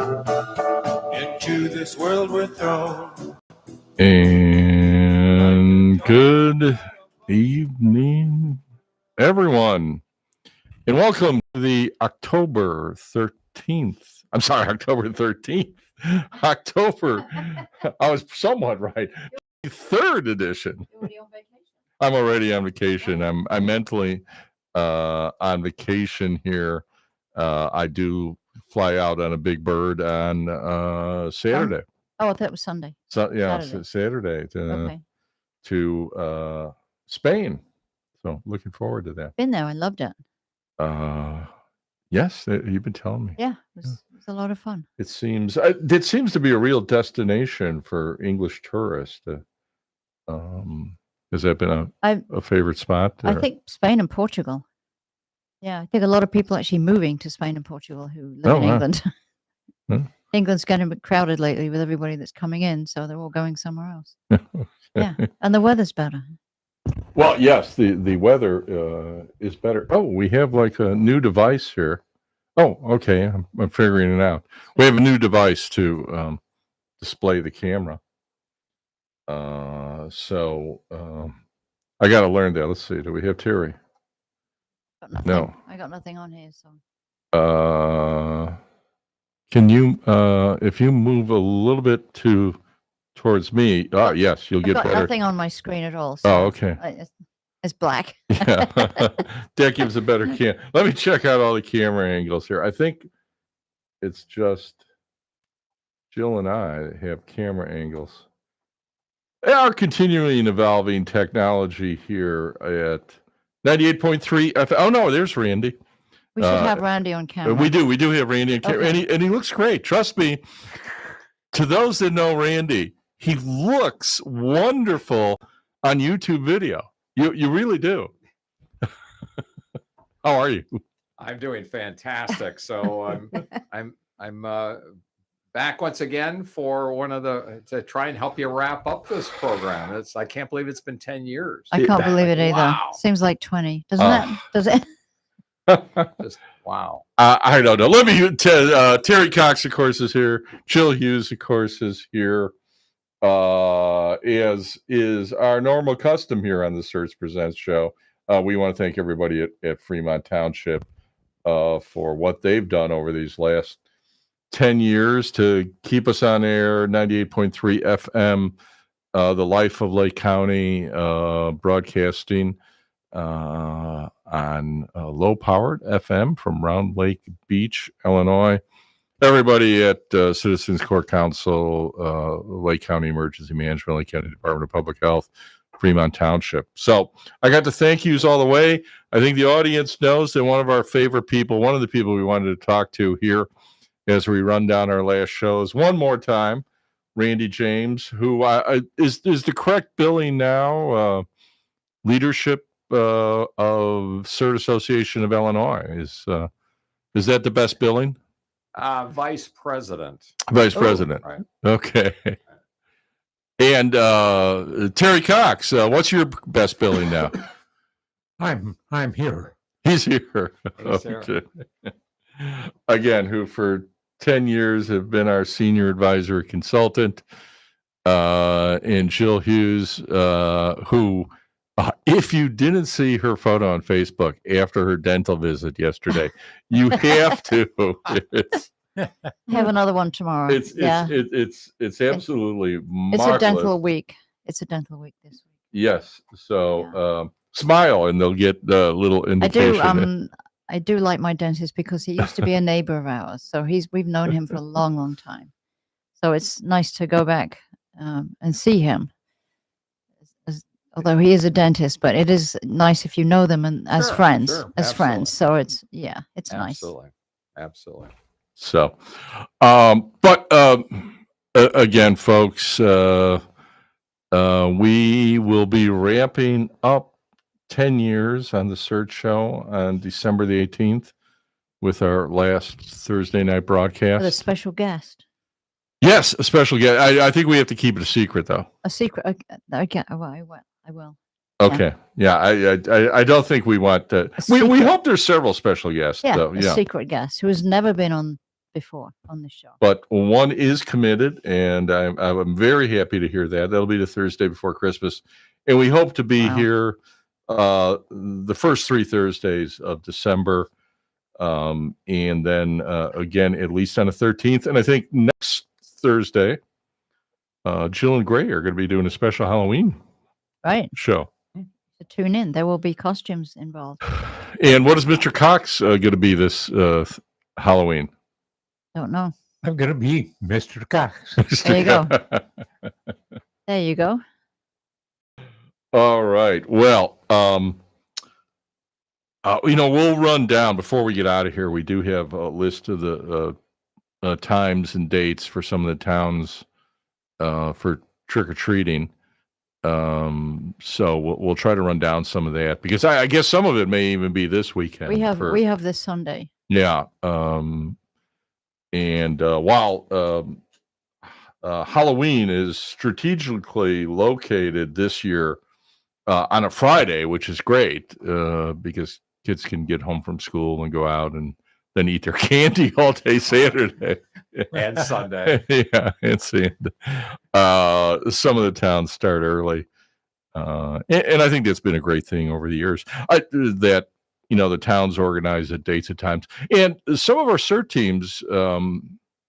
Into this world we're thrown. And good evening, everyone. And welcome to the October 13th. I'm sorry, October 13th. October, I was somewhat right. Third edition. I'm already on vacation. I'm mentally on vacation here. I do fly out on a big bird on Saturday. Oh, I thought it was Sunday. So yeah, Saturday. Saturday to Spain. So looking forward to that. Been there. I loved it. Yes, you've been telling me. Yeah, it was a lot of fun. It seems to be a real destination for English tourists. Has that been a favorite spot? I think Spain and Portugal. Yeah, I think a lot of people actually moving to Spain and Portugal who live in England. England's getting a bit crowded lately with everybody that's coming in, so they're all going somewhere else. Yeah, and the weather's better. Well, yes, the weather is better. Oh, we have like a new device here. Oh, okay, I'm figuring it out. We have a new device to display the camera. So I got to learn that. Let's see. Do we have Terry? No, I got nothing on here. So can you, if you move a little bit towards me? Oh, yes, you'll get better. Nothing on my screen at all. So okay. It's black. Yeah, that gives a better cam. Let me check out all the camera angles here. I think it's just Jill and I that have camera angles. Our continuing evolving technology here at 98.3 FM. Oh no, there's Randy. We should have Randy on camera. We do have Randy on camera, okay. and he looks great. Trust me. To those that know Randy, he looks wonderful on YouTube video. You really do. How are you? I'm doing fantastic. So I'm back once again for to try and help you wrap up this program. I can't believe it's been 10 years. I can't believe it either. Wow. Seems like 20. Does it? Just, wow. I don't know. Let me Terry Cox, of course, is here. Jill Hughes, of course, is here. As is our normal custom here on the Cert Presents show. We want to thank everybody at Fremont Township for what they've done over these last 10 years to keep us on air, 98.3 FM, the life of Lake County, broadcasting on low-powered FM from Round Lake Beach, Illinois. Everybody at Citizens Court Council, Lake County Emergency Management, Lake County Department of Public Health, Fremont Township. So I got to thank yous all the way. I think the audience knows that one of our favorite people, one of the people we wanted to talk to here as we run down our last shows one more time, Randy James, who is the correct billing now, leadership of Cert Association of Illinois. Is that the best billing? Vice President. Vice President. Right. Okay. And Terry Cox, what's your best billing now? I'm here. He's here. He's okay. Again, who for 10 years have been our senior advisor consultant, and Jill Hughes, who, if you didn't see her photo on Facebook after her dental visit yesterday, you have to. Have another one tomorrow. It's absolutely marvelous. It's a dental week. It's a dental week this week. Yes. So smile, and they'll get a little indication. I do like my dentist because he used to be a neighbor of ours. So we've known him for a long, long time. So it's nice to go back and see him. Although he is a dentist, but it is nice if you know them and as friends. So it's nice. Absolutely. So, but again, folks, we will be ramping up 10 years on the Cert Show on December the 18th with our last Thursday night broadcast. With a special guest. Yes, a special guest. I think we have to keep it a secret, though. A secret. Okay. I will. Okay. Yeah. I don't think we want to. We hope there's several special guests. Yeah. Though. A secret guest who has never been on before on the show. But one is committed, and I'm very happy to hear that. That'll be the Thursday before Christmas, and we hope to be here the first 3 Thursdays of December, and then again at least on the 13th. And I think next Thursday, Jill and Gray are going to be doing a special Halloween show. So tune in. There will be costumes involved. And what is Mr. Cox going to be this Halloween? Don't know. I'm going to be Mr. Cox. There you go. There you go. All right. Well, we'll run down before we get out of here. We do have a list of the times and dates for some of the towns for trick-or-treating. So we'll try to run down some of that, because I guess some of it may even be this weekend. We have this Sunday. Yeah. And while Halloween is strategically located this year on a Friday, which is great because kids can get home from school and go out and then eat their candy all day Saturday and Sunday. Yeah, and Sunday. Some of the towns start early, and I think that's been a great thing over the years. That the towns organize at dates at times, and some of our CERT teams.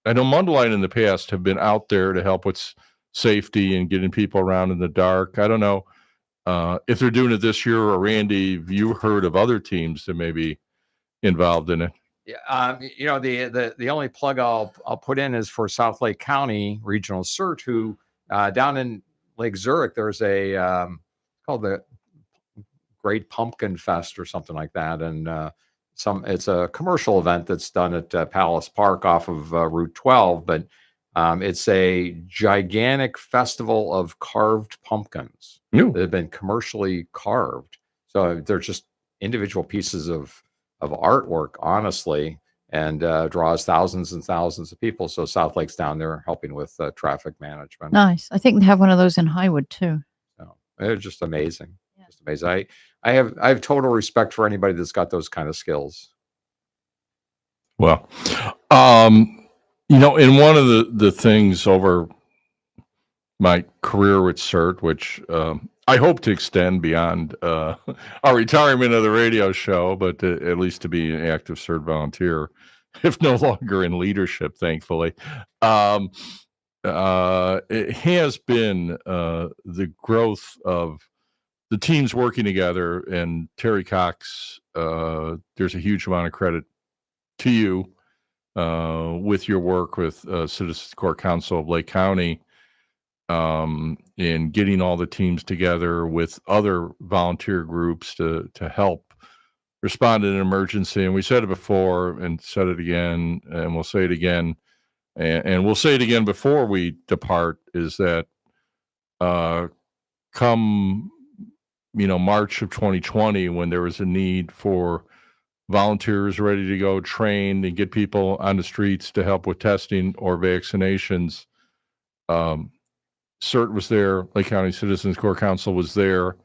I know Mundelein in the past have been out there to help with safety and getting people around in the dark. I don't know if they're doing it this year, or Randy, have you heard of other teams that may be involved in it? Yeah, the only plug I'll put in is for South Lake County Regional CERT, who down in Lake Zurich, there's a called the Great Pumpkin Fest or something like that, and it's a commercial event that's done at Palace Park off of Route 12, but it's a gigantic festival of carved pumpkins that have been commercially carved. So they're just individual pieces of artwork, honestly, and draws thousands and thousands of people. So South Lake's down there helping with traffic management. Nice. I think they have one of those in Highwood too. So they're just amazing. Yeah. Just amazing. I have total respect for anybody that's got those kind of skills. Well, and one of the things over my career with CERT, which I hope to extend beyond our retirement of the radio show, but at least to be an active CERT volunteer, if no longer in leadership, thankfully, it has been the growth of the teams working together. And Terry Cox, there's a huge amount of credit to you with your work with Citizens Court Council of Lake County, in getting all the teams together with other volunteer groups to help respond in an emergency. And we said it before and said it again, and we'll say it again, and we'll say it again before we depart, is that come March of 2020, when there was a need for volunteers ready to go, trained, and get people on the streets to help with testing or vaccinations, CERT was there, Lake County Citizens Court Council was there,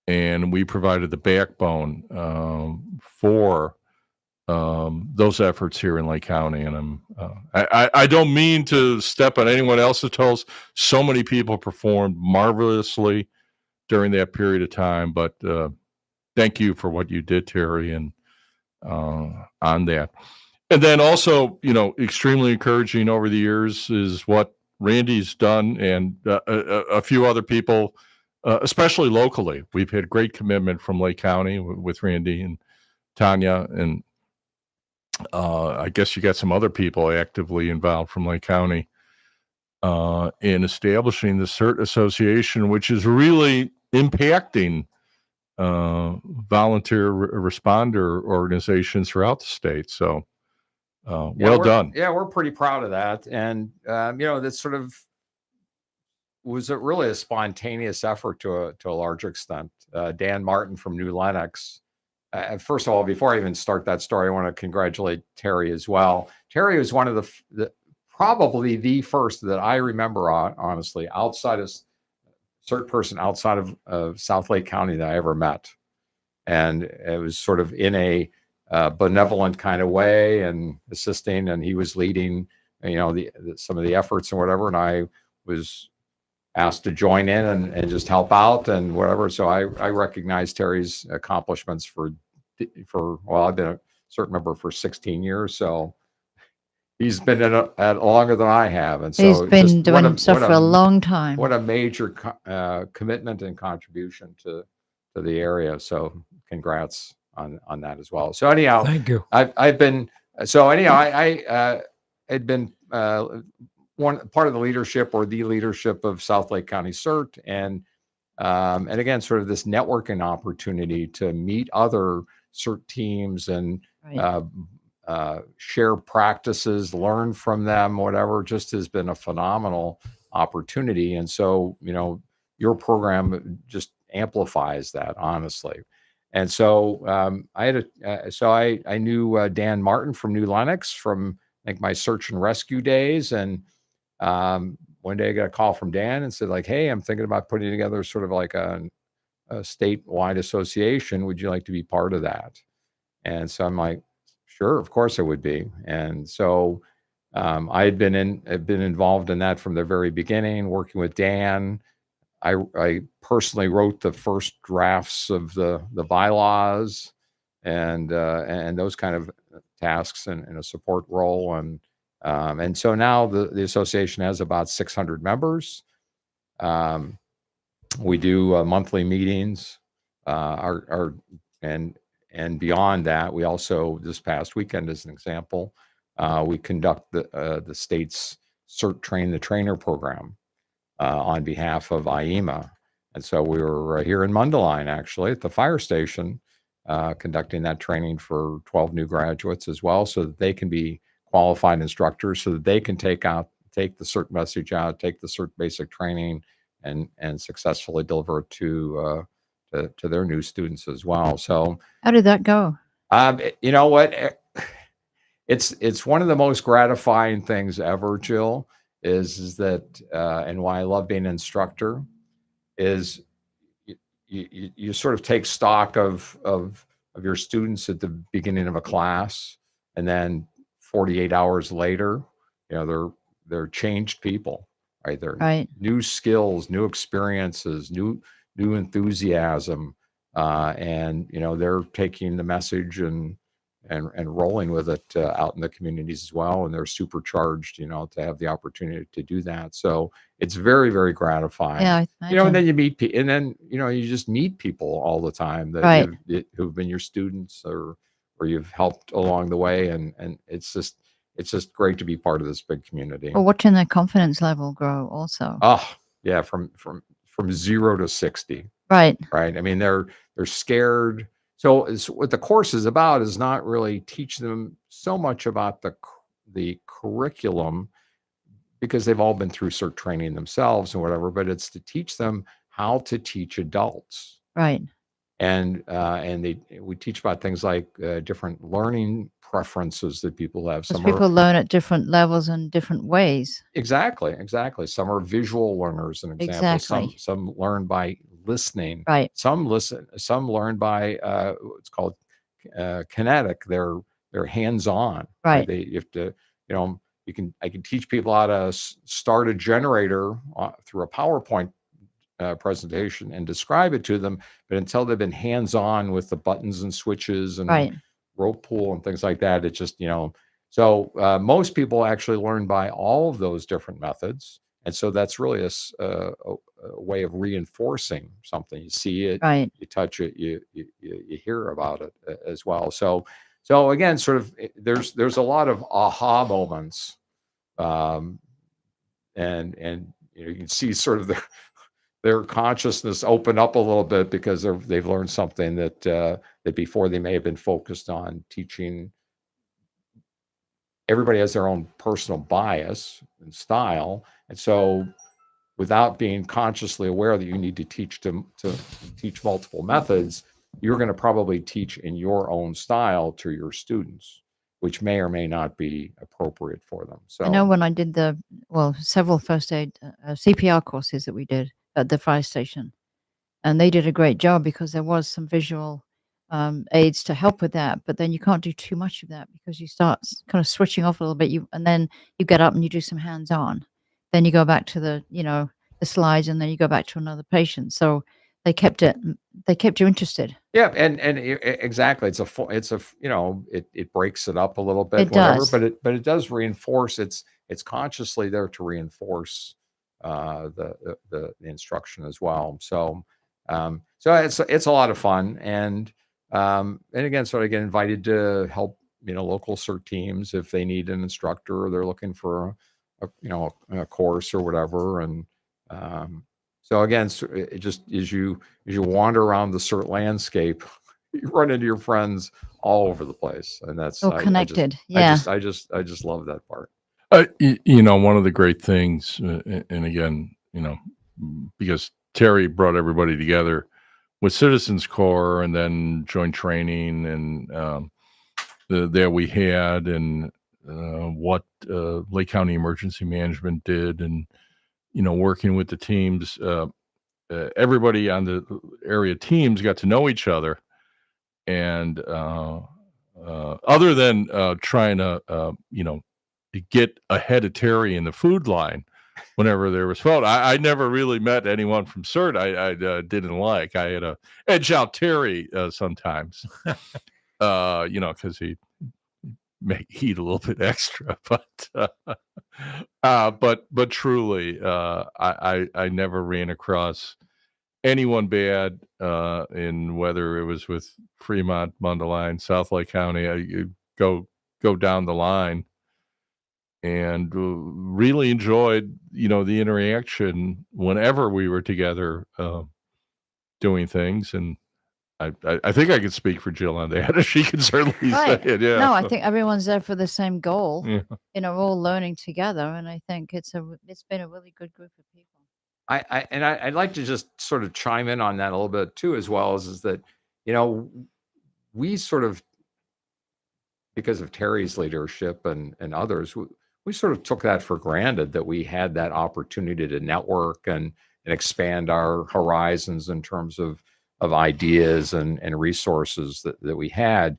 and we provided the backbone for those efforts here in Lake County. And I don't mean to step on anyone else's toes. So many people performed marvelously during that period of time, but thank you for what you did, Terry, and on that. And then also, extremely encouraging over the years is what Randy's done, and a few other people, especially locally. We've had great commitment from Lake County with Randy and Tanya, and I guess you got some other people actively involved from Lake County in establishing the CERT Association, which is really impacting volunteer responder organizations throughout the state. So well done. Yeah, we're pretty proud of that. And, that sort of was really a spontaneous effort to a large extent. Dan Martin from New Lenox. First of all, before I even start that story, I want to congratulate Terry as well. Terry was one of probably the first that I remember, honestly, outside of CERT person outside of South Lake County that I ever met. And it was sort of in a benevolent kind of way and assisting, and he was leading, some of the efforts and whatever. And I was asked to join in and just help out and whatever. So I recognize Terry's accomplishments well, I've been a CERT member for 16 years. So he's been in it longer than I have. And so He's been just doing stuff for a long time. What a major commitment and contribution to the area. So congrats on that as well. So anyhow, Thank you. I've been, so anyhow, I had been one part of the leadership of South Lake County CERT, and again, sort of this networking opportunity to meet other CERT teams and Right. share practices, learn from them, whatever, just has been a phenomenal opportunity. And so, your program just amplifies that, honestly. And so I knew Dan Martin from New Lenox from, I think, my search and rescue days. And one day I got a call from Dan and said, like, hey, I'm thinking about putting together sort of like a statewide association. Would you like to be part of that? And so I'm like, sure, of course I would be. And so I've been involved in that from the very beginning, working with Dan. I personally wrote the first drafts of the bylaws and those kind of tasks in a support role. And so now the association has about 600 members. We do monthly meetings, and beyond that, we also, this past weekend, as an example, we conduct the state's CERT Train the Trainer program on behalf of IEMA. And so we were here in Mundelein, actually, at the fire station, conducting that training for 12 new graduates as well, so that they can be qualified instructors, so that they can take the CERT message out, take the CERT basic training, and successfully deliver it to their new students as well. So How did that go? you know what? It's one of the most gratifying things ever, Jill, is that, and why I love being an instructor, is you sort of take stock of your students at the beginning of a class, and then 48 hours later, they're changed people, right? They're new skills, new experiences, new enthusiasm, and they're taking the message and rolling with it out in the communities as well, and they're supercharged, to have the opportunity to do that. So it's very, very gratifying. Yeah, And then you meet and then you just meet people all the time that who've been your students or you've helped along the way, and it's just great to be part of this big community. Well, watching their confidence level grow also. Oh yeah, from 0 to 60. Right. I mean, they're scared. So what the course is about is not really teach them so much about the curriculum, because they've all been through CERT training themselves and whatever, but it's to teach them how to teach adults. Right. And we teach about things like different learning preferences that people have. Because people learn at different levels and different ways. Exactly. Some are visual learners, an example. Exactly. Some learn by listening. Right. Some learn by what's called kinetic. They're hands-on. Right. You have to, I can teach people how to start a generator through a PowerPoint presentation and describe it to them, but until they've been hands-on with the buttons and switches and rope pull and things like that, it just, so most people actually learn by all of those different methods. And so that's really a way of reinforcing something. You see it, you touch it, you hear about it as well. So again, sort of, there's a lot of aha moments, and you can see sort of their consciousness open up a little bit, because they've learned something that before they may have been focused on teaching. Everybody has their own personal bias and style, and so without being consciously aware that you need to teach multiple methods, you're going to probably teach in your own style to your students, which may or may not be appropriate for them. So I know when I did several first aid CPR courses that we did at the fire station, and they did a great job, because there was some visual aids to help with that, but then you can't do too much of that because you start kind of switching off a little bit. And then you get up and you do some hands-on. Then you go back to the slides, and then you go back to another patient. So they kept you interested. Yeah, and exactly. It's it breaks it up a little bit, It whatever, does. but it does reinforce. It's consciously there to reinforce the instruction as well. So it's a lot of fun, and again, so I get invited to help local CERT teams if they need an instructor or they're looking for a course or whatever, and so again, it just as you wander around the CERT landscape, you run into your friends all over the place, and that's All connected. Yeah. I just love that part. One of the great things, and again, because Terry brought everybody together with Citizens Corps, and then joint training, and there we had, and what Lake County Emergency Management did, and working with the teams. Everybody on the area teams got to know each other, and other than trying to get ahead of Terry in the food line whenever there was food, I never really met anyone from CERT I didn't like. I had to edge out Terry sometimes, because he may eat a little bit extra, but truly, I never ran across anyone bad, in whether it was with Fremont, Mundelein, South Lake County. You go down the line, and really enjoyed the interaction whenever we were together doing things. And I think I could speak for Jill on that. She can certainly say it. Yeah. No, I think everyone's there for the same goal. Yeah. We're all learning together, and I think it's been a really good group of people. I'd like to just sort of chime in on that a little bit too, as well as that, we sort of, because of Terry's leadership and others, we sort of took that for granted, that we had that opportunity to network and expand our horizons in terms of ideas and resources that we had.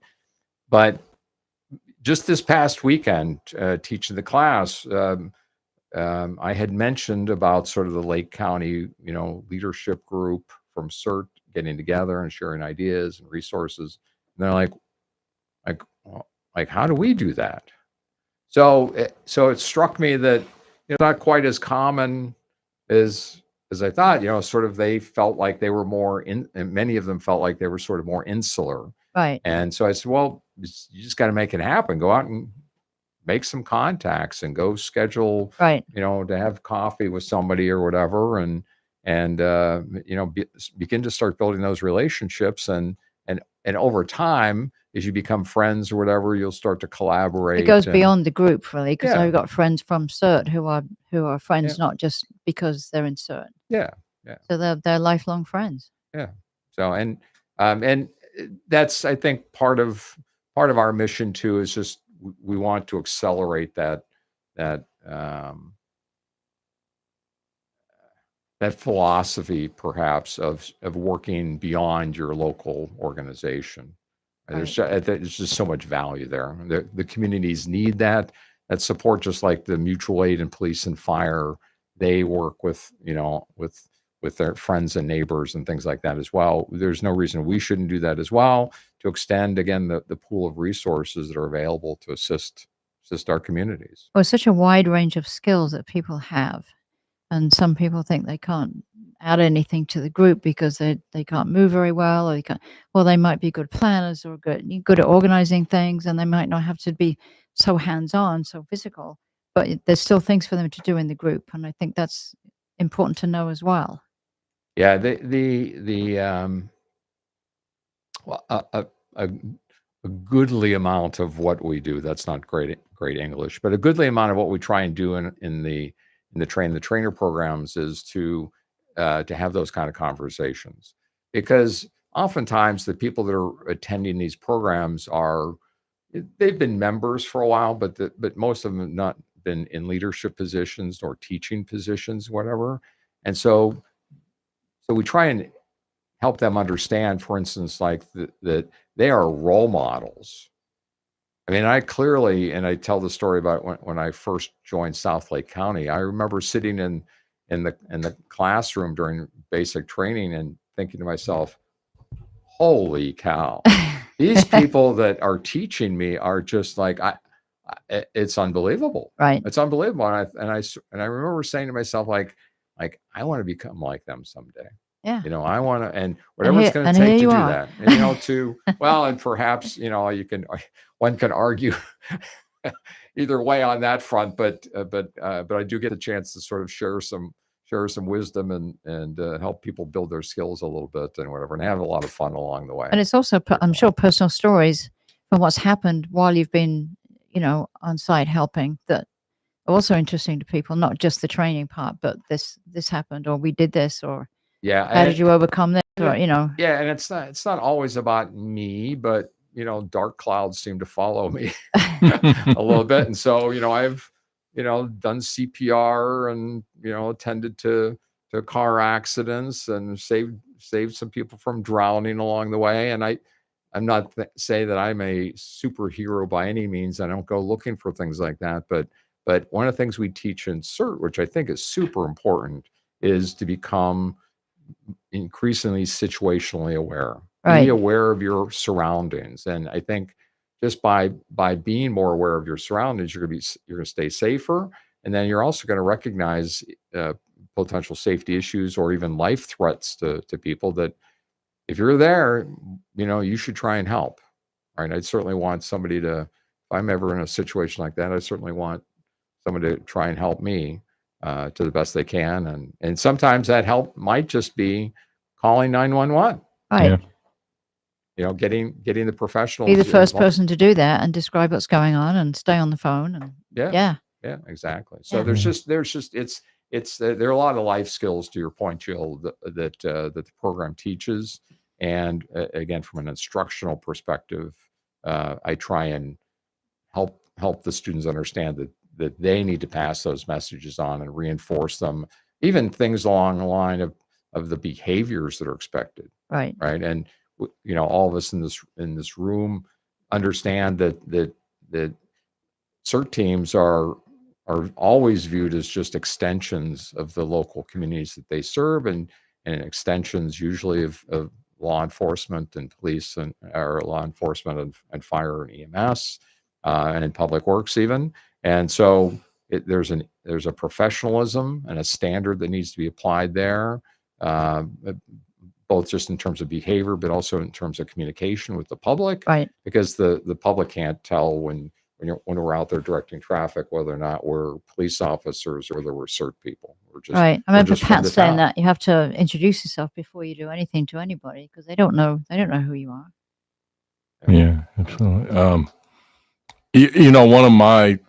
But just this past weekend, teaching the class, I had mentioned about sort of the Lake County, leadership group from CERT getting together and sharing ideas and resources. And they're like, how do we do that? So it struck me that it's not quite as common as I thought. Sort of they felt like they were more and many of them felt like they were sort of more insular. Right. And so I said, well, you just got to make it happen. Go out and make some contacts and go schedule, Right. to have coffee with somebody or whatever, and begin to start building those relationships, and over time, as you become friends or whatever, you'll start to collaborate. It goes beyond the group, really, because Yeah. I've got friends from CERT who are friends, not just because they're in CERT. Yeah. So they're lifelong friends. Yeah. So and that's, I think, part of our mission too, is just we want to accelerate that philosophy, perhaps, of working beyond your local organization. And there's just so much value there. The communities need that support, just like the mutual aid and police and fire. They work with their friends and neighbors and things like that as well. There's no reason we shouldn't do that as well, to extend, again, the pool of resources that are available to assist our communities. Well, it's such a wide range of skills that people have. And some people think they can't add anything to the group because they can't move very well, or they might be good planners or good at organizing things, and they might not have to be so hands-on, so physical, but there's still things for them to do in the group. And I think that's important to know as well. Yeah, a goodly amount of what we do, that's not great English, but a goodly amount of what we try and do in the train the trainer programs is to have those kind of conversations, because oftentimes the people that are attending these programs they've been members for a while, but most of them have not been in leadership positions or teaching positions, whatever. And so we try and help them understand, for instance, like that they are role models. I mean, I clearly, and I tell the story about when I first joined South Lake County. I remember sitting in the classroom during basic training and thinking to myself, "Holy cow! These people that are teaching me are just like it's unbelievable. Right. It's unbelievable." And I remember saying to myself, like I want to become like them someday. Yeah. You know, I want to, and whatever it's going to and take here to you do are. that. And, you know, well, and perhaps, you know, one can argue either way on that front, but I do get a chance to sort of share some wisdom and help people build their skills a little bit and whatever, and have a lot of fun along the way. And it's also, I'm sure, personal stories from what's happened while you've been, you know, on site helping that are also interesting to people, not just the training part, but this happened, or we did this, or how did you overcome this, or, you know. Yeah, and it's not always about me, but, you know, dark clouds seem to follow me a little bit. And so, you know, I've, you know, done CPR and, you know, attended to car accidents and saved some people from drowning along the way. And I'm not say that I'm a superhero by any means. I don't go looking for things like that. But one of the things we teach in CERT, which I think is super important, is to become increasingly situationally aware. Right. Be aware of your surroundings. And I think just by being more aware of your surroundings, you're going to stay safer. And then you're also going to recognize potential safety issues or even life threats to people that if you're there, you know, you should try and help. Right. I'd certainly want somebody to, if I'm ever in a situation like that, I certainly want someone to try and help me to the best they can. And sometimes that help might just be calling 911. Right. Yeah. You know, getting the professionals. Be the first person to do that and describe what's going on and stay on the phone. And yeah, exactly. So Yeah. there's just there are a lot of life skills, to your point, Jill, that the program teaches. And again, from an instructional perspective, I try and help the students understand that they need to pass those messages on and reinforce them, even things along the line of the behaviors that are expected. Right. And you know, all of us in this room understand that CERT teams are always viewed as just extensions of the local communities that they serve, and extensions usually of law enforcement and police or law enforcement and fire and EMS and in public works even. And so there's a professionalism and a standard that needs to be applied there, both just in terms of behavior, but also in terms of communication with the public. Right. Because the public can't tell when we're out there directing traffic whether or not we're police officers or whether we're CERT people. We're just Right. I remember just from Pat the saying top. that you have to introduce yourself before you do anything to anybody because they don't know who you are. Yeah, absolutely. You know, one of my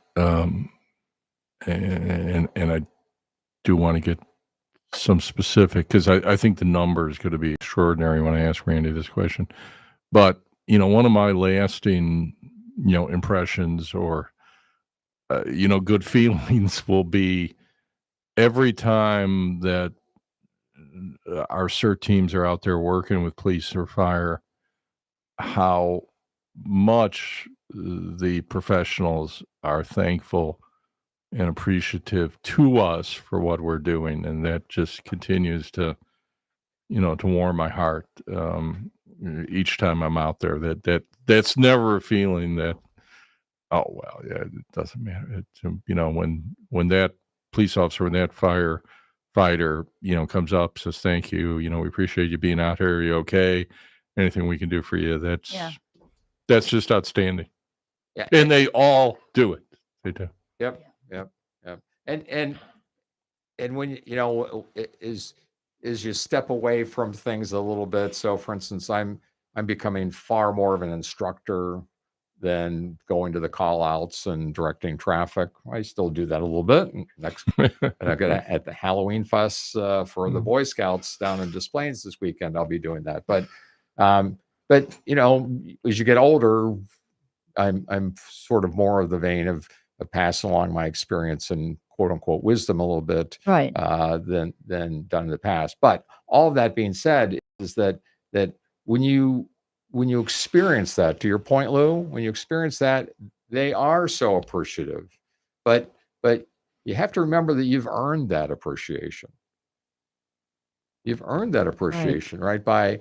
and I do want to get some specific because I think the number is going to be extraordinary when I ask Randy this question. But you know, one of my lasting impressions or good feelings will be every time that our CERT teams are out there working with police or fire, how much the professionals are thankful and appreciative to us for what we're doing, and that just continues to warm my heart each time I'm out there. That's never a feeling that, oh well, yeah, it doesn't matter. When that police officer, when that firefighter comes up, says thank you, we appreciate you being out here, are you okay, anything we can do for you, that's just outstanding. Yeah. And they all do it. They do. Yep. And when is you step away from things a little bit. So for instance, I'm becoming far more of an instructor than going to the call outs and directing traffic. I still do that a little bit. And I've got at the Halloween fuss for the Boy Scouts down in Des Plaines this weekend. I'll be doing that. But as you get older, I'm sort of more of the vein of passing along my experience and quote unquote wisdom a little bit, right, than done in the past. But all of that being said, is that when you experience that, to your point, Lou, when you experience that, they are so appreciative. But you have to remember that you've earned that appreciation. You've earned that appreciation, right? By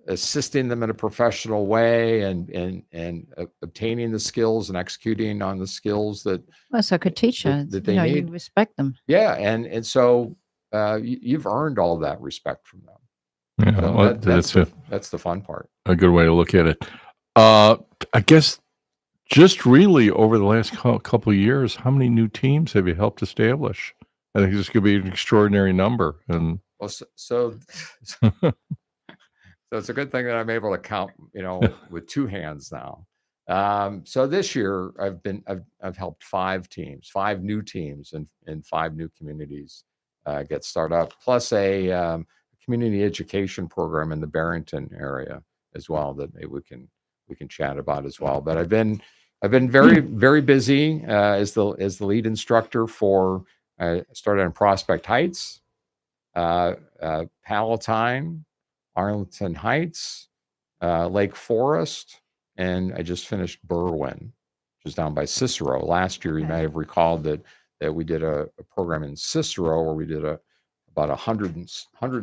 assisting them in a professional way and obtaining the skills and executing on the skills that Well, it's like a teacher. that they You need. respect them. Yeah, and so you've earned all that respect from them. Yeah, So well, that's the fun part. a good way to look at it. I guess just really over the last couple of years, how many new teams have you helped establish? I think this could be an extraordinary number. And Well, so it's a good thing that I'm able to count, with two hands now. So this year I've helped 5 new teams in 5 new communities get started up, plus a community education program in the Barrington area as well that maybe we can chat about as well. But I've been very, very busy as the lead instructor for. I started in Prospect Heights, Palatine, Arlington Heights, Lake Forest, and I just finished Berwyn, which is down by Cicero. Last year, you may have recalled that we did a program in Cicero where we did about 100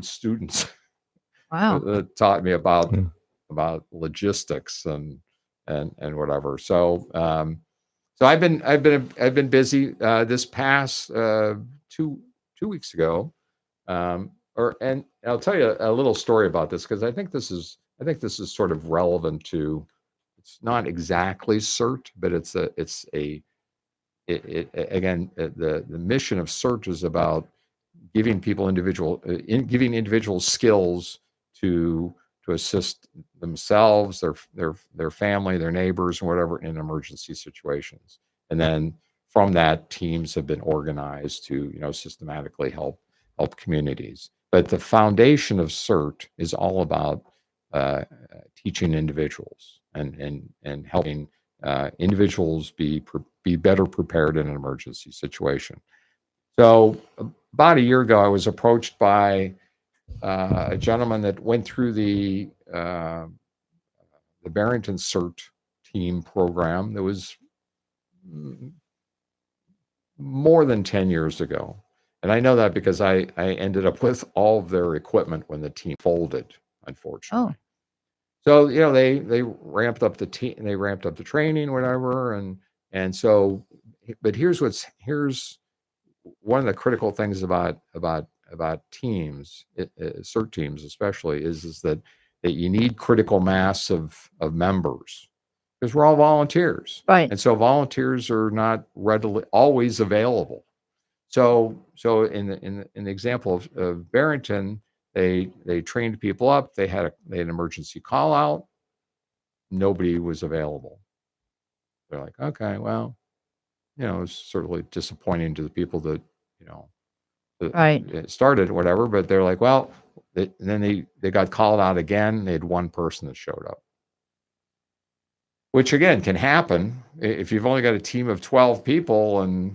students. Wow. That taught me about logistics and whatever. So I've been busy this past 2 weeks ago. And I'll tell you a little story about this because I think this is sort of relevant to. It's not exactly CERT, but again, the mission of CERT is about giving people individual skills to assist themselves, their family, their neighbors, and whatever in emergency situations. And then from that, teams have been organized to systematically help communities. But the foundation of CERT is all about teaching individuals and helping individuals be better prepared in an emergency situation. So about a year ago, I was approached by a gentleman that went through the Barrington CERT team program that was more than 10 years ago. And I know that because I ended up with all of their equipment when the team folded, unfortunately. So, they ramped up the team, they ramped up the training, whatever. And so, but here's one of the critical things about teams, CERT teams especially, is that you need critical mass of members because we're all volunteers. Right. And so volunteers are not readily always available. So in the example of Barrington, they trained people up. They had an emergency call out. Nobody was available. They're like, okay, well, it's certainly disappointing to the people that Right. started whatever. But they're like, well, and then they got called out again. They had one person that showed up, which again can happen if you've only got a team of 12 people and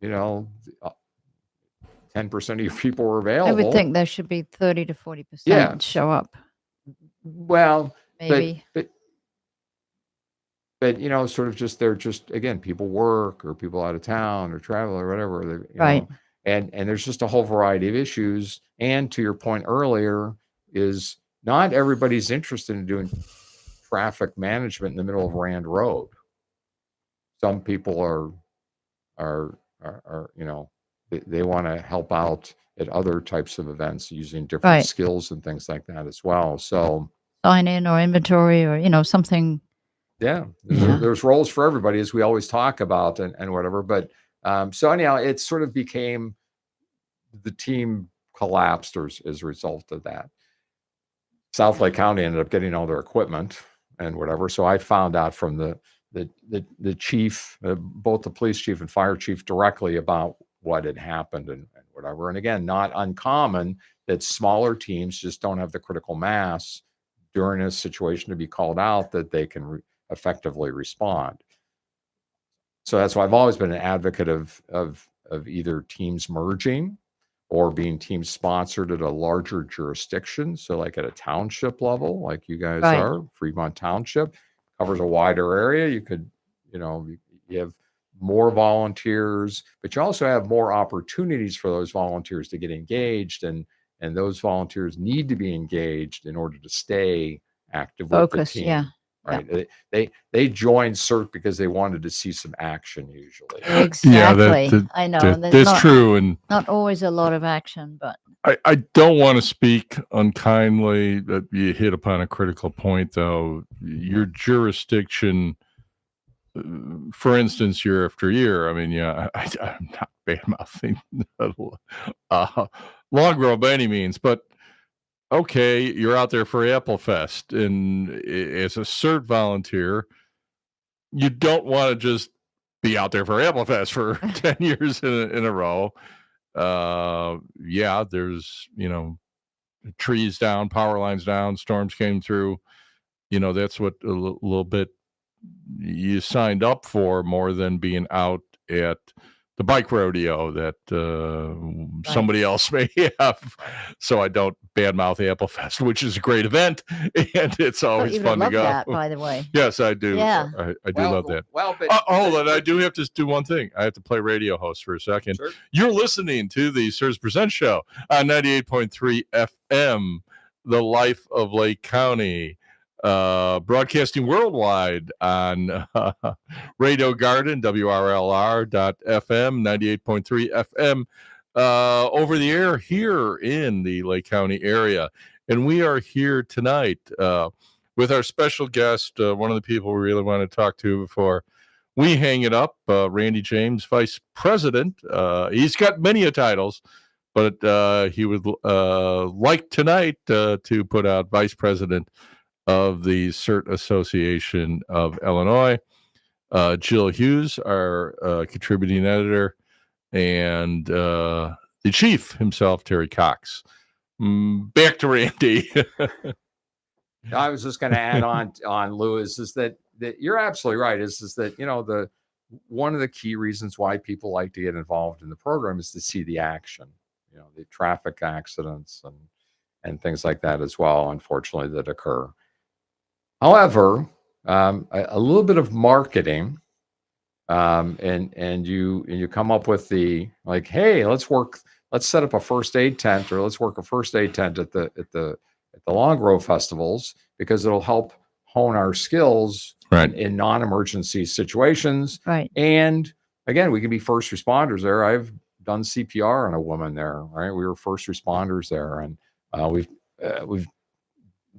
10% of your people were available. I would think there should be 30 to 40% show up. Well, maybe. But sort of they're just again, people work or people out of town or travel or whatever. Right. And there's just a whole variety of issues. And to your point earlier, is not everybody's interested in doing traffic management in the middle of Rand Road. Some people are they want to help out at other types of events using different skills and things like that as well. So sign in or inventory or something. Yeah, there's roles for everybody, as we always talk about and whatever. But so anyhow, it sort of became the team collapsed as a result of that. South Lake County ended up getting all their equipment and whatever. So I found out from the chief, both the police chief and fire chief, directly about what had happened and whatever. And again, not uncommon that smaller teams just don't have the critical mass during a situation to be called out that they can effectively respond. So that's why I've always been an advocate of either teams merging or being team sponsored at a larger jurisdiction. So like at a township level, like you guys Right. are, Fremont Township covers a wider area. You could, you have more volunteers, but you also have more opportunities for those volunteers to get engaged, and those volunteers need to be engaged in order to stay active with the Focus, team. yeah. Right. They joined CERT because they wanted to see some action usually. Exactly. I know. and there's That's true. And not always a lot of action, but I don't want to speak unkindly. That you hit upon a critical point, though. Your jurisdiction, for instance, year after year. I mean, yeah, I'm not bad mouthing Long Grove by any means, but okay, you're out there for Apple Fest, and as a CERT volunteer, you don't want to just be out there for Apple Fest for 10 years in a row. Yeah, there's, trees down, power lines down, storms came through. That's what a little bit you signed up for, more than being out at the bike rodeo that somebody else may have. So I don't badmouth Apple Fest, which is a great event, and it's always you fun to love go. that, by the way. Yes, I do. Yeah. I do love that. Well, but Hold on, I do have to do one thing. I have to play radio host for a second. Sure. You're listening to the Sirs Present Show on 98.3 FM, The Life of Lake County, broadcasting worldwide on Radio Garden, WRLR.FM, 98.3 FM, over the air here in the Lake County area. And we are here tonight with our special guest, one of the people we really want to talk to before we hang it up, Randy James, Vice President. He's got many titles, but he would like tonight to put out Vice President of the CERT Association of Illinois. Jill Hughes, our contributing editor, and the chief himself, Terry Cox. Back to Randy. I was just going to add on Lewis, is that you're absolutely right. Is that the one of the key reasons why people like to get involved in the program is to see the action, the traffic accidents and things like that as well, unfortunately, that occur. However, a little bit of marketing, and you come up with the like, hey, let's set up a first aid tent, or let's work a first aid tent at the Long Grove festivals, because it'll help hone our skills in non-emergency situations. Right. And again, we can be first responders there. I've done CPR on a woman there. Right. We were first responders there, and we've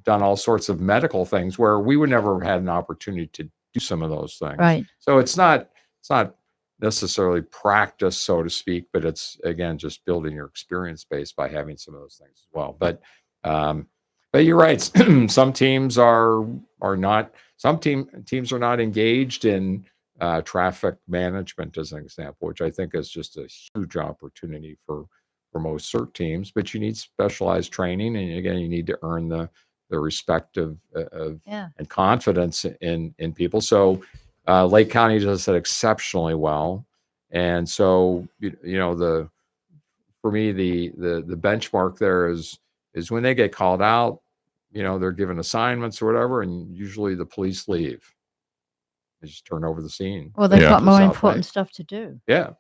done all sorts of medical things where we would never have had an opportunity to do some of those things. Right. So it's not necessarily practice, so to speak, but it's, again, just building your experience base by having some of those things as well. But you're right. Some teams are not. Some teams are not engaged in traffic management, as an example, which I think is just a huge opportunity for most CERT teams. But you need specialized training, and again, you need to earn the respect of and confidence in people. So Lake County does that exceptionally well, and so for me the benchmark there is when they get called out, they're given assignments or whatever, and usually the police leave. They just turn over the scene. Well, they've got more important stuff to do. Yeah,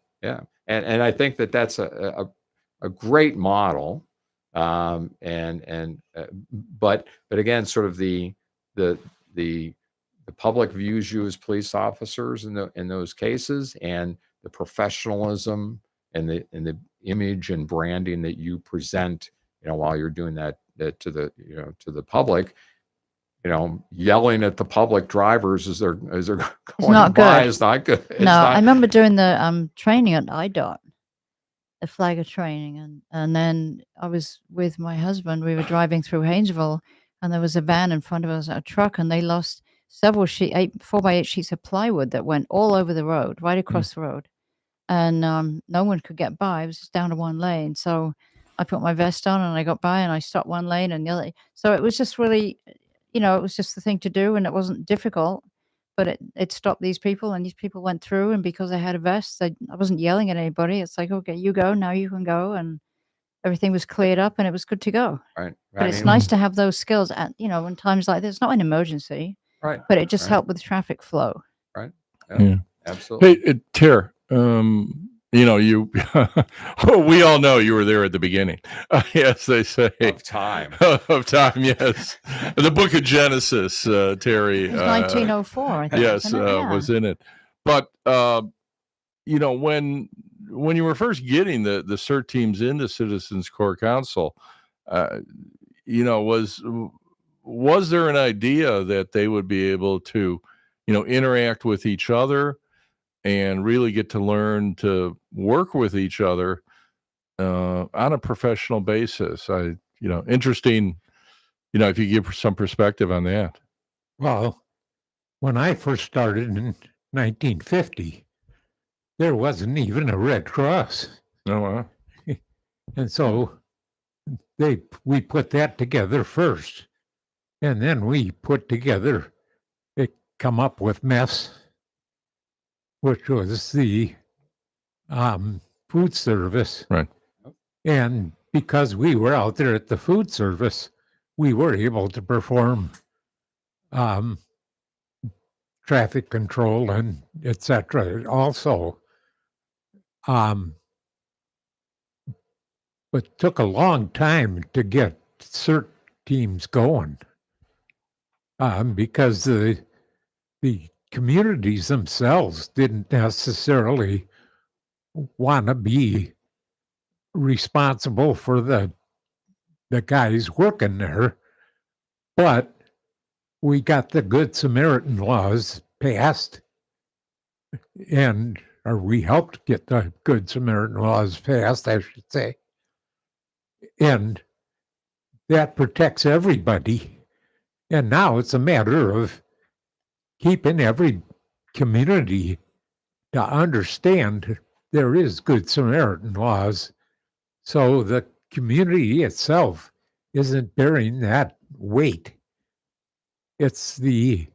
and I think that's a great model. But again, sort of the public views you as police officers in those cases, and the professionalism and the image and branding that you present, while you're doing that to the public, yelling at the public drivers as they're going by is not good. I remember doing the training at IDOT. The flagger training, and then I was with my husband. We were driving through Haynesville, and there was a van in front of us, a truck, and they lost several 4x8 sheets of plywood that went all over the road, right across the road, and no one could get by. It was just down to one lane. So I put my vest on, and I got by, and I stopped one lane and the other. So it was just really, it was just the thing to do, and it wasn't difficult. But it stopped these people, and these people went through, and because I had a vest, I wasn't yelling at anybody. It's like, okay, you go, now you can go. And everything was cleared up and it was good to go. Right. But it's nice to have those skills at, in times like this, not an emergency, Right. but it just Right. helped with traffic flow. Right. Yeah. Absolutely. Hey, Tara, you, we all know you were there at the beginning. Yes, they say. Of time. Of time, yes. The book of Genesis, Terry. It was 1904, I think. Yes, wasn't it? Yeah. was in it. But, when you were first getting the CERT teams into Citizens Court Counsel, was there an idea that they would be able to, interact with each other and really get to learn to work with each other on a professional basis? Interesting, if you give some perspective on that. Well, when I first started in 1950, there wasn't even a Red Cross. Oh, wow. And so we put that together first. And then we put together, come up with MESS, which was the food service. Right. And because we were out there at the food service, we were able to perform traffic control and et cetera also. But it took a long time to get CERT teams going because the communities themselves didn't necessarily want to be responsible for the guys working there, but we got the Good Samaritan laws passed, or we helped get the Good Samaritan laws passed, I should say, and that protects everybody. And now it's a matter of keeping every community to understand there is Good Samaritan laws, so the community itself isn't bearing that weight. It's the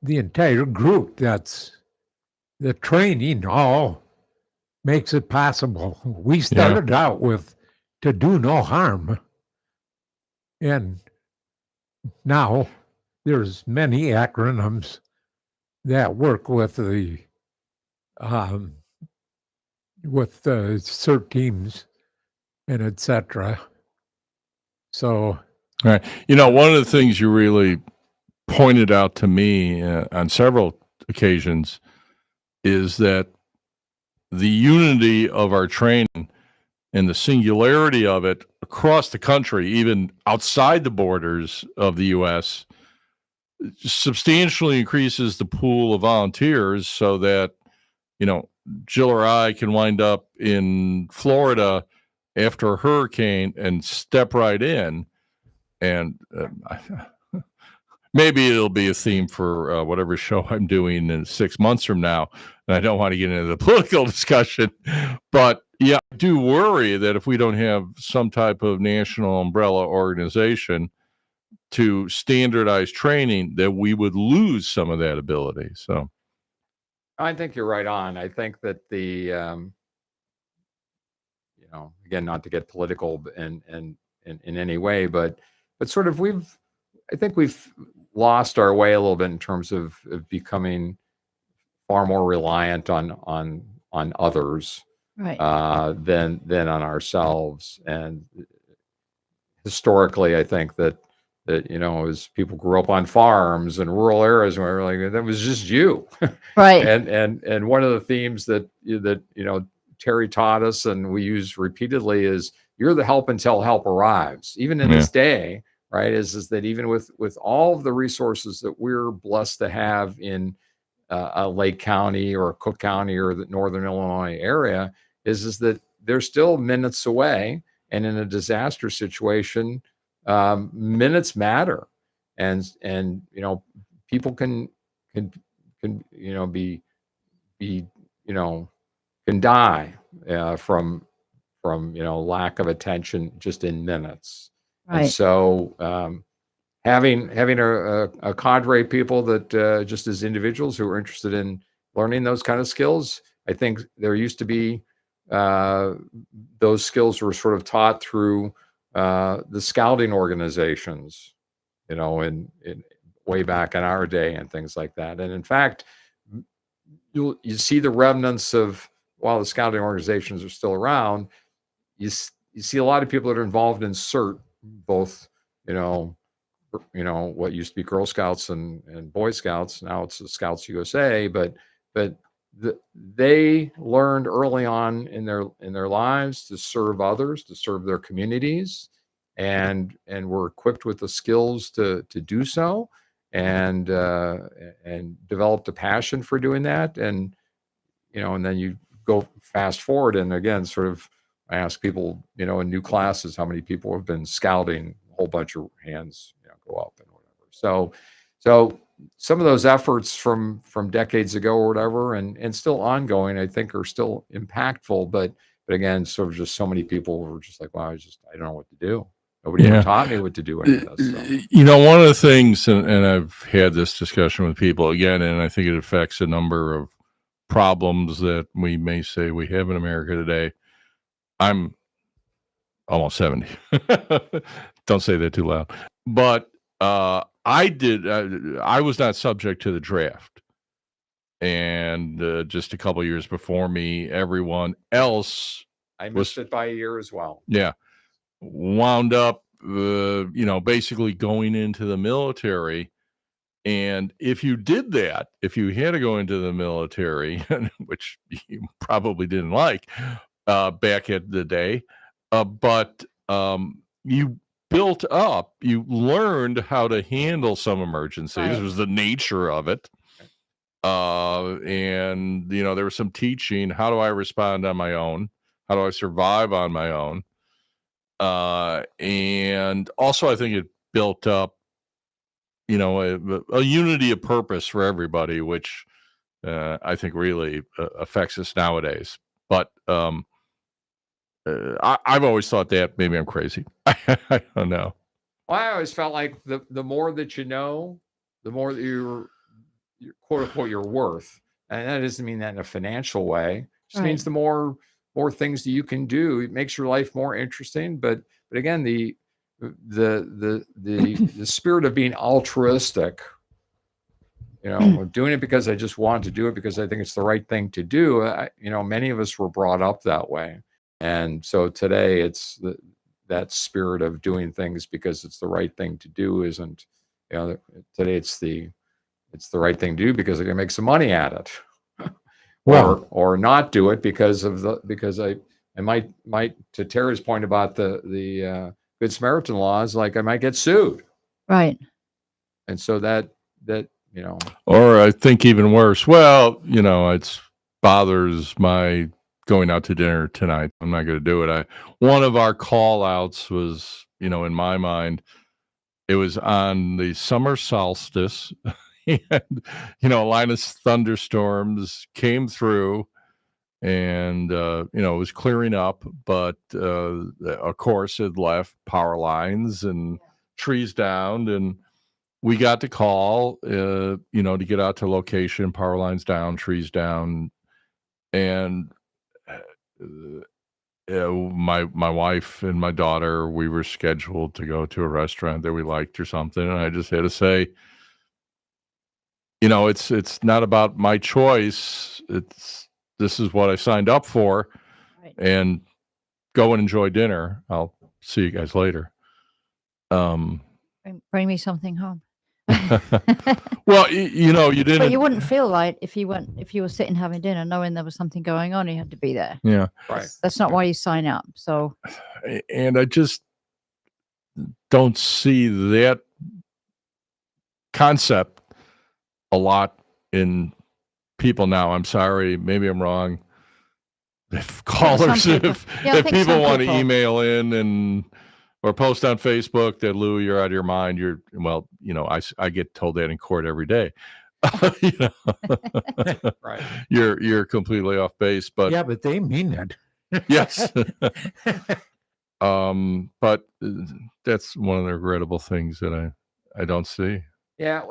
entire group that's the training all makes it possible. We started out with to do no harm, and now there's many acronyms that work with the CERT teams and etc. So, all right. One of the things you really pointed out to me on several occasions is that the unity of our training and the singularity of it across the country, even outside the borders of the U.S., substantially increases the pool of volunteers so that, Jill or I can wind up in Florida after a hurricane and step right in. And maybe it'll be a theme for whatever show I'm doing in 6 months from now. And I don't want to get into the political discussion, but yeah, I do worry that if we don't have some type of national umbrella organization to standardize training, that we would lose some of that ability. So I think you're right on. I think that the, again, not to get political in any way, but sort of I think we've lost our way a little bit in terms of becoming far more reliant on others, Right. than on ourselves. And historically, I think that as people grew up on farms and rural areas, where like that was just you, Right. and one of the themes that Terry taught us and we use repeatedly is you're the help until help arrives. Even in this day, right? Is that even with all of the resources that we're blessed to have in a Lake County or Cook County or the Northern Illinois area, is that they're still minutes away, and in a disaster situation, minutes matter, and people can can die from lack of attention just in minutes. Right. And so having a cadre of people that just as individuals who are interested in learning those kind of skills I think there used to be those skills were sort of taught through the scouting organizations, in way back in our day and things like that. And in fact, you see the remnants of, while the scouting organizations are still around, you see a lot of people that are involved in CERT, both, what used to be Girl Scouts and Boy Scouts. Now it's the Scouts USA, but they learned early on in their lives to serve others, to serve their communities, and were equipped with the skills to do so, and developed a passion for doing that. And then you go fast forward, and again, sort of, I ask people, in new classes, how many people have been scouting. A whole bunch of hands go up and whatever. So some of those efforts from decades ago or whatever, and still ongoing, I think, are still impactful. But again, sort of just so many people were just like, wow, I don't know what to do. Nobody ever taught me what to do. Any of this, so. One of the things, and I've had this discussion with people again, and I think it affects a number of problems that we may say we have in America today. I'm almost 70. Don't say that too loud. But I was not subject to the draft. And just a couple of years before me, everyone else, I missed it by a year as well. Yeah. Wound up, basically going into the military. And if you did that, if you had to go into the military, which you probably didn't like back in the day, but you built up, you learned how to handle some emergencies. Right. It was the nature of it. And, there was some teaching. How do I respond on my own? How do I survive on my own? And also, I think it built up, a unity of purpose for everybody, which I think really affects us nowadays. But I've always thought that maybe I'm crazy. I don't know. Well, I always felt like the more that you know, the more that you're quote unquote you're worth, and that doesn't mean that in a financial way. It just means the more things that you can do, it makes your life more interesting. But again, the spirit of being altruistic, doing it because I just want to do it because I think it's the right thing to do. Many of us were brought up that way. And so today it's that spirit of doing things because it's the right thing to do isn't, today it's the right thing to do because I can make some money at it. Well, or not do it because I might, to Terry's point about the Good Samaritan laws, like I might get sued. Right. And so that or I think even worse, it bothers my going out to dinner tonight. I'm not going to do it. One of our call outs was, in my mind, it was on the summer solstice and, a line of thunderstorms came through and, it was clearing up, but, of course it left power lines and trees down, and we got the call, to get out to location, power lines down, trees down. And my wife and my daughter, we were scheduled to go to a restaurant that we liked or something, and I just had to say, it's not about my choice. This is what I signed up for, right. And go and enjoy dinner. I'll see you guys later. Bring me something home. Well, you didn't. But you wouldn't feel right if you were sitting having dinner, knowing there was something going on. You had to be there. Yeah, right. That's not why you sign up. So, and I just don't see that concept a lot in people now. I'm sorry, maybe I'm wrong. If callers, if people want to email in or post on Facebook that Lou, you're out of your mind. I get told that in court every day. Right. You're completely off base, but yeah, but they mean it. Yes. But that's one of the regrettable things that I don't see. Yeah,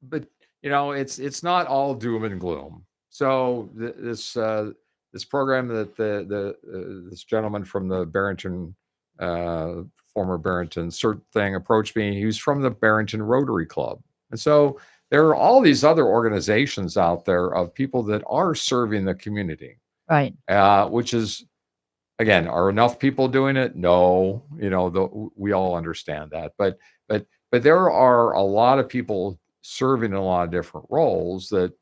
but it's not all doom and gloom. so this program that this gentleman from the Barrington, former Barrington CERT thing approached me. He was from the Barrington Rotary Club, and so there are all these other organizations out there of people that are serving the community, Right. which is, again, are enough people doing it? No, we all understand that, but there are a lot of people serving in a lot of different roles that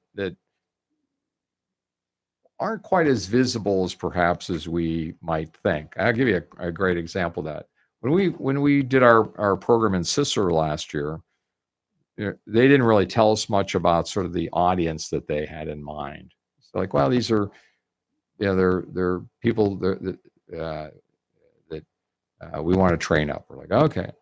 aren't quite as visible as perhaps as we might think. I'll give you a great example of that. When we did our program in Cicero last year, they didn't really tell us much about sort of the audience that they had in mind. So like, well, these are, they're people that we want to train up. We're like, okay.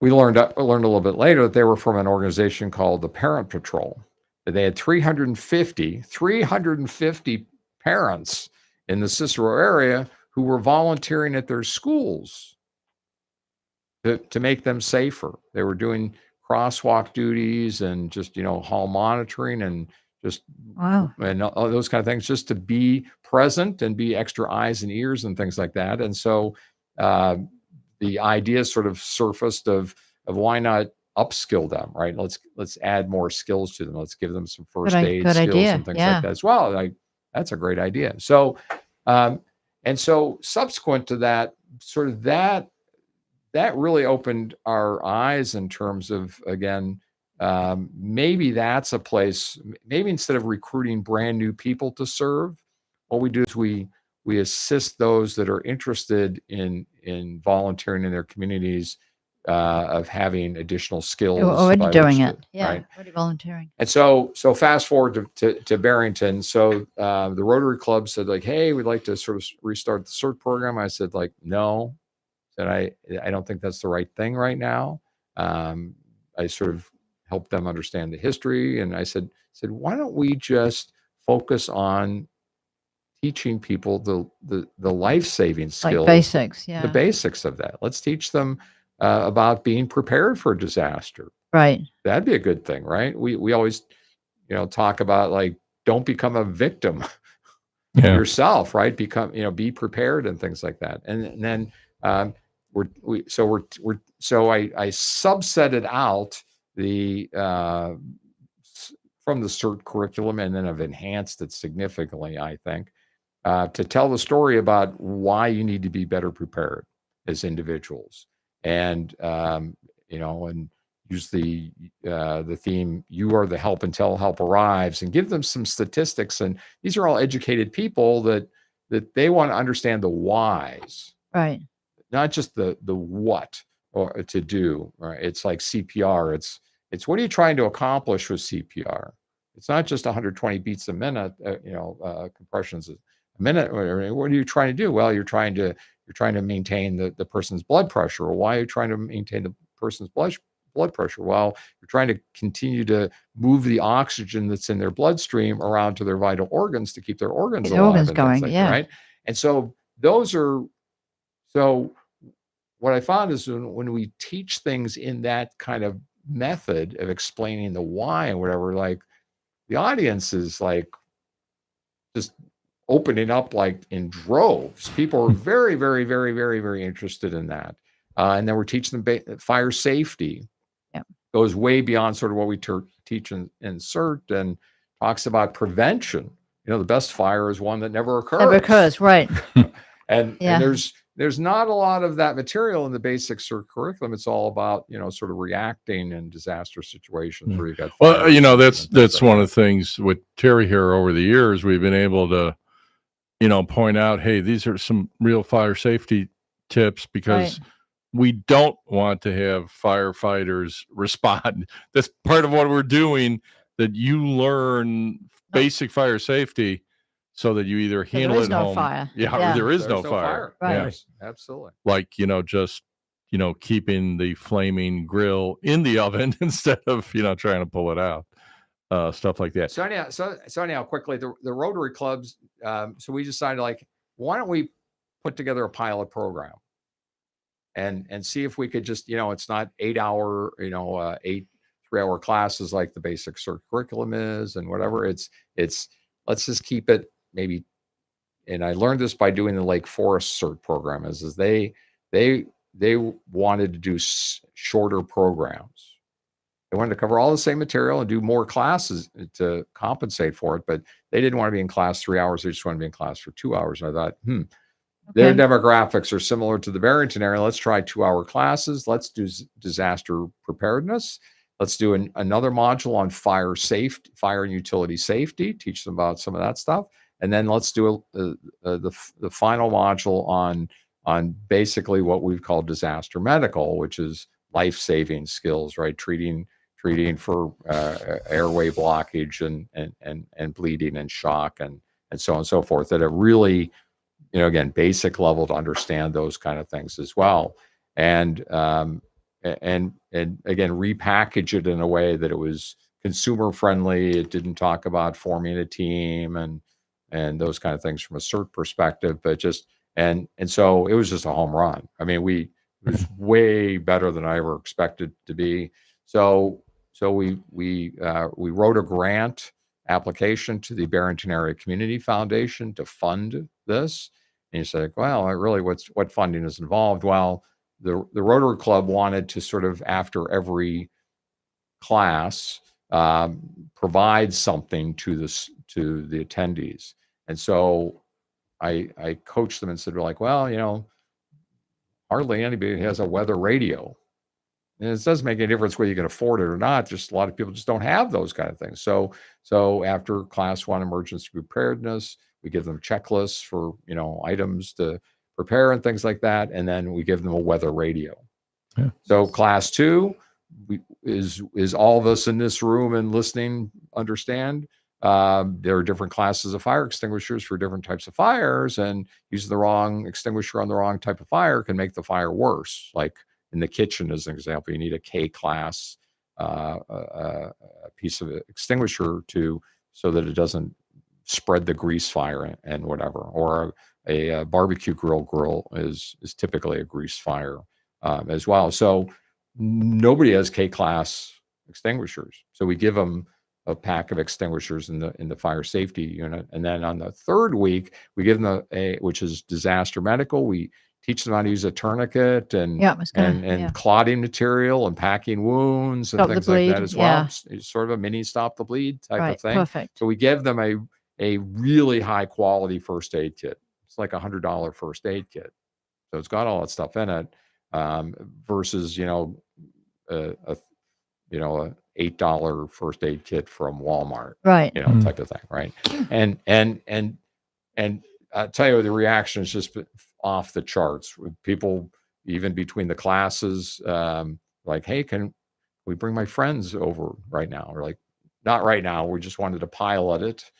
We learned a little bit later that they were from an organization called the Parent Patrol. They had 350 parents in the Cicero area who were volunteering at their schools to make them safer. They were doing crosswalk duties and just, hall monitoring and just, Wow. and all those kind of things, just to be present and be extra eyes and ears and things like that. And so the idea sort of surfaced of why not upskill them, right? Let's add more skills to them. Let's give them some first aid skills idea. and things like that as well. That's a great idea. So, and so subsequent to that, sort of that really opened our eyes in terms of, again, maybe that's a place, maybe instead of recruiting brand new people to serve, what we do is we assist those that are interested in volunteering in their communities, of having additional skills. You're already doing it. Yeah. Right? Already volunteering. And so fast forward to Barrington. So the Rotary Club said like, hey, we'd like to sort of restart the CERT program. I said like, no, that I don't think that's the right thing right now. I sort of helped them understand the history. And I said, why don't we just focus on teaching people the life-saving skills, Like basics, yeah. the basics of that. Let's teach them about being prepared for disaster. Right. That'd be a good thing, right? We always, talk about like, don't become a victim yourself, right? Be prepared and things like that. And then I subsetted out from the CERT curriculum, and then have enhanced it significantly, I think, to tell the story about why you need to be better prepared as individuals, and and use the theme, you are the help until help arrives, and give them some statistics. And these are all educated people that they want to understand the whys, right? Not just the what or to do. Right? It's like CPR. It's what are you trying to accomplish with CPR? It's not just 120 beats a minute, compressions a minute. What are you trying to do? Well, you're trying to maintain the person's blood pressure. Or why are you trying to maintain the person's blood pressure? Well, you're trying to continue to move the oxygen that's in their bloodstream around to their vital organs to keep their organs alive. Organs going, that, right? And so what I found is when we teach things in that kind of method of explaining the why and whatever, like the audience is like just opening up like in droves. People are very, very, very, very, very interested in that. And then we're teaching them fire safety. Yeah. Goes way beyond sort of what we teach in CERT, and talks about prevention. The best fire is one that never occurs. Never occurs, right? and there's not a lot of that material in the basic CERT curriculum. It's all about, sort of reacting in disaster situations where you got fire. Well, that's one of the things with Terry here over the years, we've been able to, point out, hey, these are some real fire safety tips, because we don't want to have firefighters respond. That's part of what we're doing, that you learn basic fire safety so that you either handle it at home. Fire. Yeah, there is no fire. Right. Yes, absolutely. Like, just, keeping the flaming grill in the oven instead of, trying to pull it out. Stuff like that. So anyhow, quickly, the Rotary clubs, so we decided, like, why don't we put together a pilot program and see if we could just, it's not 8 hour, 8 3-hour classes like the basic cert curriculum is and whatever. It's let's just keep it maybe. And I learned this by doing the Lake Forest cert program is they wanted to do shorter programs. They wanted to cover all the same material and do more classes to compensate for it, but they didn't want to be in class 3 hours. They just wanted to be in class for 2 hours. And I thought, their demographics are similar to the Barrington area. Let's try 2-hour classes. Let's do disaster preparedness. Let's do another module on fire and utility safety, teach them about some of that stuff. And then let's do the final module on basically what we've called disaster medical, which is life-saving skills, right? Treating for airway blockage and bleeding and shock and so on and so forth at a really, again, basic level to understand those kind of things as well. And again, repackage it in a way that it was consumer friendly. It didn't talk about forming a team and those kind of things from a cert perspective, but just, and so it was just a home run. I mean, it was way better than I ever expected to be. So we wrote a grant application to the Barrington Area Community Foundation to fund this. And you say, well, really, what funding is involved? Well, the Rotary Club wanted to sort of, after every class, provide something to the attendees. And so I coached them and said, like, well, hardly anybody has a weather radio. And it doesn't make any difference whether you can afford it or not. Just a lot of people just don't have those kind of things. So after class 1 emergency preparedness, we give them checklists for, items to prepare and things like that. And then we give them a weather radio. Yeah. So class 2 is all of us in this room and listening understand. There are different classes of fire extinguishers for different types of fires, and using the wrong extinguisher on the wrong type of fire can make the fire worse. Like in the kitchen, as an example, you need a K class a piece of extinguisher so that it doesn't spread the grease fire and whatever. Or a barbecue grill is typically a grease fire as well. So nobody has K class extinguishers, so we give them a pack of extinguishers in the fire safety unit. And then on the third week, we give them which is disaster medical. We teach them how to use a tourniquet and clotting material and packing wounds and things like that as well. It's sort of a mini stop the bleed type of thing. Perfect. So we give them a really high quality first aid kit. It's like $100 first aid kit. So it's got all that stuff in it versus, a $8 first aid kit from Walmart, right? Type of thing, right? And I tell you, the reaction is just off the charts. People, even between the classes, like, hey, can we bring my friends over right now? Or like, not right now. We just wanted to pilot it,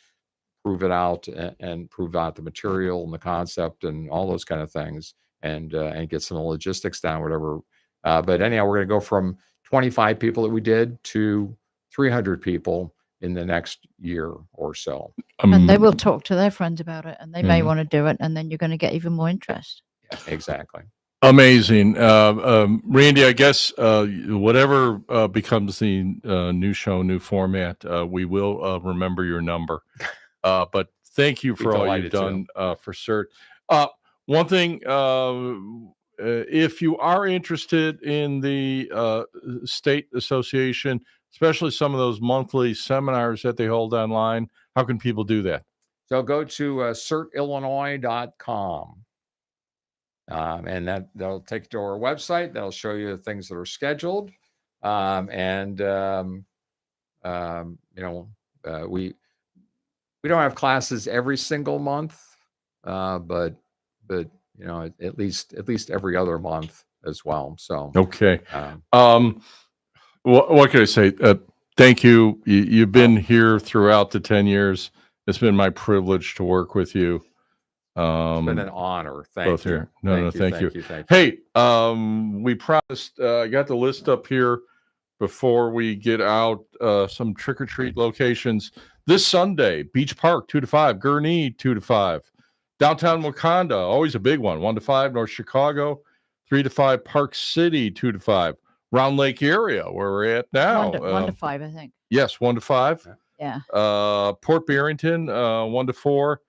prove it out, and prove out the material and the concept and all those kind of things, and get some logistics down, whatever. But anyhow, we're going to go from 25 people that we did to 300 people in the next year or so. And they will talk to their friends about it, and they may want to do it, and then you're going to get even more interest. Yeah, exactly. Amazing. Randy, I guess whatever becomes the new show, new format, we will remember your number. But thank you for all you've done for CERT. One thing, if you are interested in the state association, especially some of those monthly seminars that they hold online, how can people do that? So go to certillinois.com. And that'll take you to our website. That'll show you the things that are scheduled. We don't have classes every single month, but at least every other month as well. So okay. What can I say? Thank you. You've been here throughout the 10 years. It's been my privilege to work with you. It's been an honor. Thank you. Thank you. Hey, we promised, I got the list up here before we get out, some trick-or-treat locations. This Sunday, Beach Park, 2 to 5, Gurnee, 2 to 5, downtown Wakanda, always a big one, 1 to 5, North Chicago, 3 to 5, Park City, 2 to 5, Round Lake area where we're at now. 1 to 5, I think. Yes, 1 to 5. Yeah. Port Barrington, 1 to 4,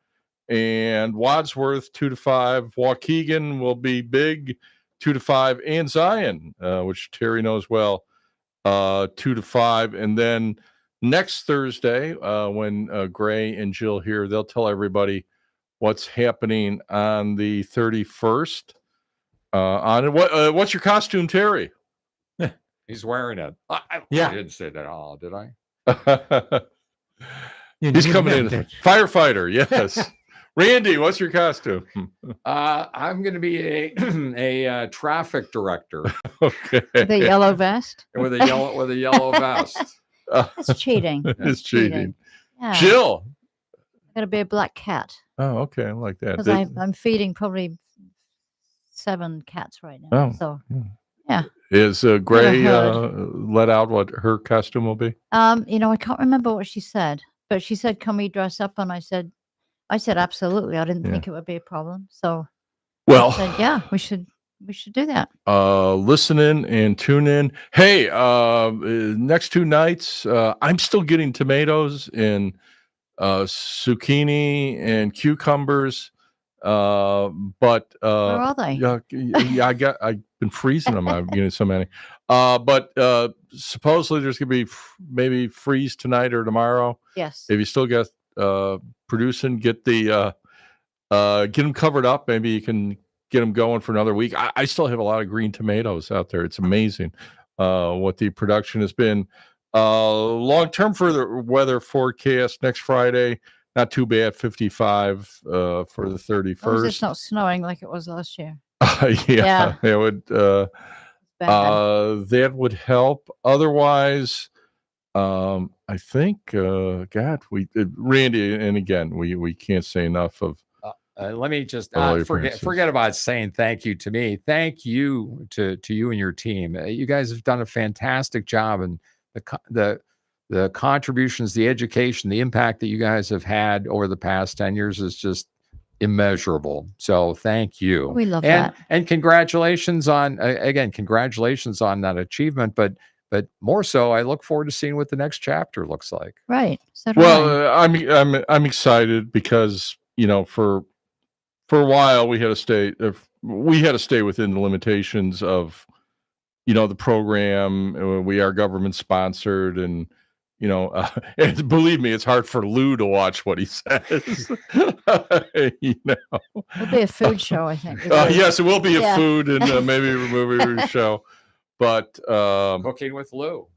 and Wadsworth 2 to 5. Waukegan will be big, 2 to 5, and Zion, which Terry knows well, 2 to 5. And then next Thursday, when Gray and Jill here, they'll tell everybody what's happening on the 31st. What's your costume, Terry? He's wearing it. I didn't say that all, did I? He's coming in. Firefighter, yes. Randy, what's your costume? I'm going to be a traffic director. Okay. The yellow vest. with a yellow vest. That's cheating. It's cheating. Yeah. Jill. I'm going to be a black cat. Oh, okay. I like that. Because I'm feeding probably 7 cats right now. Oh. So, yeah. Is Gray let out what her costume will be? I can't remember what she said, but she said, "Can we dress up?" And I said, absolutely. I didn't think it would be a problem. So, well, I said, yeah, we should do that. Listen in and tune in. Hey, next 2 nights, I'm still getting tomatoes and zucchini and cucumbers. But Where are they? Yeah, I've been freezing them. I'm getting so many. But supposedly there's gonna be maybe freeze tonight or tomorrow. Yes. If you still got producing, get them covered up. Maybe you can get them going for another week. I still have a lot of green tomatoes out there. It's amazing what the production has been. Long-term further weather forecast next Friday. Not too bad, 55 for the 31st. It's not snowing like it was last year. Yeah, it would. That would help. Otherwise, I think, Randy, and again, we can't say enough of. Let me just forget about saying thank you to me. Thank you to you and your team. You guys have done a fantastic job, and the contributions, the education, the impact that you guys have had over the past 10 years is just immeasurable. So thank you. We love that. And congratulations on that achievement. But more so, I look forward to seeing what the next chapter looks like. Right. So I'm excited because, for a while we had to stay within the limitations of, the program. We are government sponsored, and and believe me, it's hard for Lou to watch what he says. It'll be a food show, I think. Yes, it will be a food and maybe a movie show. But Cooking with Lou,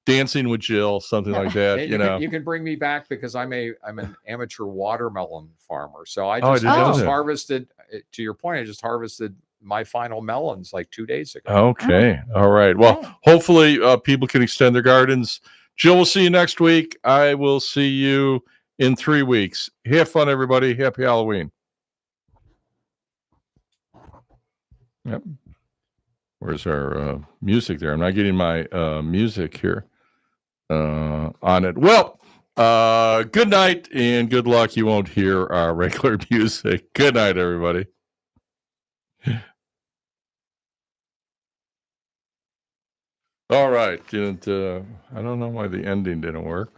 dancing with Jill, something like that. You can bring me back because I'm an amateur watermelon farmer. So I just harvested. To your point, I just harvested my final melons like 2 days ago. Okay. All right. Well, hopefully people can extend their gardens. Jill, we'll see you next week. I will see you in 3 weeks. Have fun, everybody. Happy Halloween. Yep. Where's our music there? I'm not getting my music here on it. Well, good night and good luck. You won't hear our regular music. Good night, everybody. All right. I don't know why the ending didn't work.